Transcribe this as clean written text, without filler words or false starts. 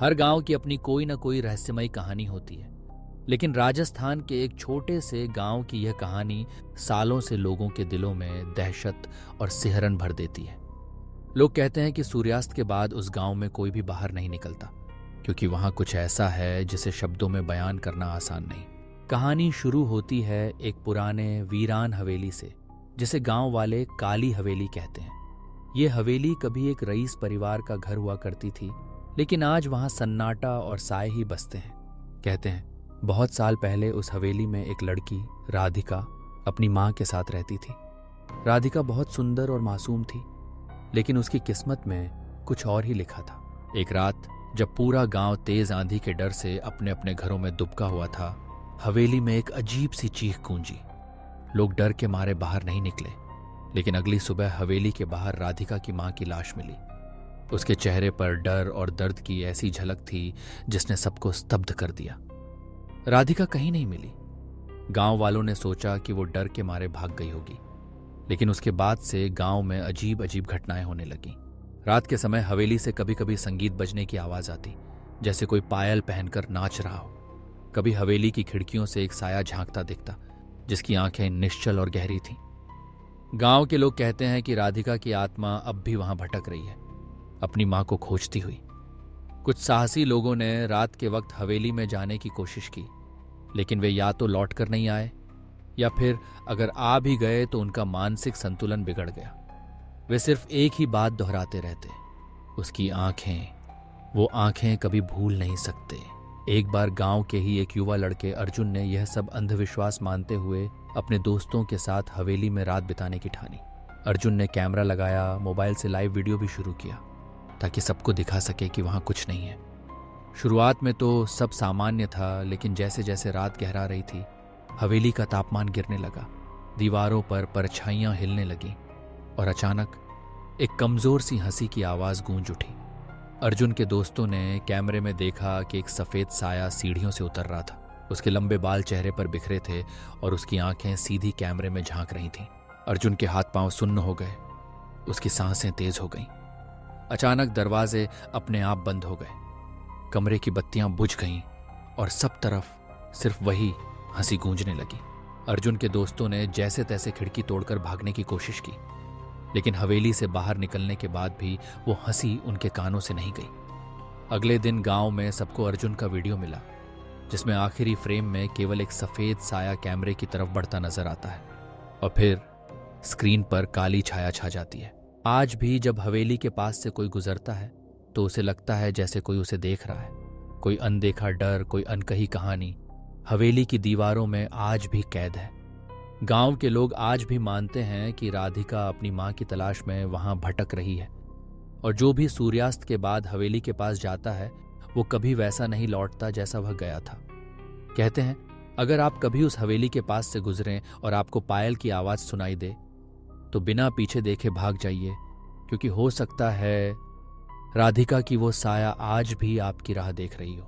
हर गांव की अपनी कोई ना कोई रहस्यमयी कहानी होती है, लेकिन राजस्थान के एक छोटे से गांव की यह कहानी सालों से लोगों के दिलों में दहशत और सिहरन भर देती है। लोग कहते हैं कि सूर्यास्त के बाद उस गांव में कोई भी बाहर नहीं निकलता, क्योंकि वहां कुछ ऐसा है जिसे शब्दों में बयान करना आसान नहीं। कहानी शुरू होती है एक पुराने वीरान हवेली से, जिसे गांव वाले काली हवेली कहते हैं। ये हवेली कभी एक रईस परिवार का घर हुआ करती थी, लेकिन आज वहां सन्नाटा और साए ही बसते हैं। कहते हैं बहुत साल पहले उस हवेली में एक लड़की राधिका अपनी माँ के साथ रहती थी। राधिका बहुत सुंदर और मासूम थी, लेकिन उसकी किस्मत में कुछ और ही लिखा था। एक रात जब पूरा गांव तेज आंधी के डर से अपने अपने घरों में दुबका हुआ था, हवेली में एक अजीब सी चीख गूंजी। लोग डर के मारे बाहर नहीं निकले, लेकिन अगली सुबह हवेली के बाहर राधिका की मां की लाश मिली। उसके चेहरे पर डर और दर्द की ऐसी झलक थी जिसने सबको स्तब्ध कर दिया। राधिका कहीं नहीं मिली। गांव वालों ने सोचा कि वो डर के मारे भाग गई होगी, लेकिन उसके बाद से गांव में अजीब अजीब घटनाएं होने लगीं। रात के समय हवेली से कभी कभी संगीत बजने की आवाज आती, जैसे कोई पायल पहनकर नाच रहा हो। कभी हवेली की खिड़कियों से एक साया झांकता दिखता, जिसकी आंखें निश्चल और गहरी थीं। गांव के लोग कहते हैं कि राधिका की आत्मा अब भी वहां भटक रही है, अपनी मां को खोजती हुई। कुछ साहसी लोगों ने रात के वक्त हवेली में जाने की कोशिश की, लेकिन वे या तो लौट कर नहीं आए, या फिर अगर आ भी गए तो उनका मानसिक संतुलन बिगड़ गया। वे सिर्फ एक ही बात दोहराते रहते, उसकी आंखें, वो आंखें कभी भूल नहीं सकते। एक बार गांव के ही एक युवा लड़के अर्जुन ने यह सब अंधविश्वास मानते हुए अपने दोस्तों के साथ हवेली में रात बिताने की ठानी। अर्जुन ने कैमरा लगाया, मोबाइल से लाइव वीडियो भी शुरू किया, ताकि सबको दिखा सके कि वहां कुछ नहीं है। शुरुआत में तो सब सामान्य था, लेकिन जैसे जैसे रात गहरा रही थी, हवेली का तापमान गिरने लगा, दीवारों पर परछाइयां हिलने लगीं, और अचानक एक कमजोर सी हंसी की आवाज गूंज उठी। अर्जुन के दोस्तों ने कैमरे में देखा कि एक सफेद साया सीढ़ियों से उतर रहा था। उसके लंबे बाल चेहरे पर बिखरे थे और उसकी आंखें सीधी कैमरे में झांक रही थीं। अर्जुन के हाथ पांव सुन्न हो गए, उसकी सांसें तेज हो गईं। अचानक दरवाजे अपने आप बंद हो गए, कमरे की बत्तियां बुझ गईं और सब तरफ सिर्फ वही हंसी गूंजने लगी। अर्जुन के दोस्तों ने जैसे तैसे खिड़की तोड़कर भागने की कोशिश की, लेकिन हवेली से बाहर निकलने के बाद भी वो हंसी उनके कानों से नहीं गई। अगले दिन गांव में सबको अर्जुन का वीडियो मिला, जिसमें आखिरी फ्रेम में केवल एक सफेद साया कैमरे की तरफ बढ़ता नजर आता है, और फिर स्क्रीन पर काली छाया छा जाती है। आज भी जब हवेली के पास से कोई गुजरता है तो उसे लगता है जैसे कोई उसे देख रहा है। कोई अनदेखा डर, कोई अनकही कहानी हवेली की दीवारों में आज भी कैद है। गांव के लोग आज भी मानते हैं कि राधिका अपनी मां की तलाश में वहां भटक रही है, और जो भी सूर्यास्त के बाद हवेली के पास जाता है वो कभी वैसा नहीं लौटता जैसा वह गया था। कहते हैं अगर आप कभी उस हवेली के पास से गुजरें और आपको पायल की आवाज सुनाई दे तो बिना पीछे देखे भाग जाइए, क्योंकि हो सकता है राधिका की वो साया आज भी आपकी राह देख रही हो।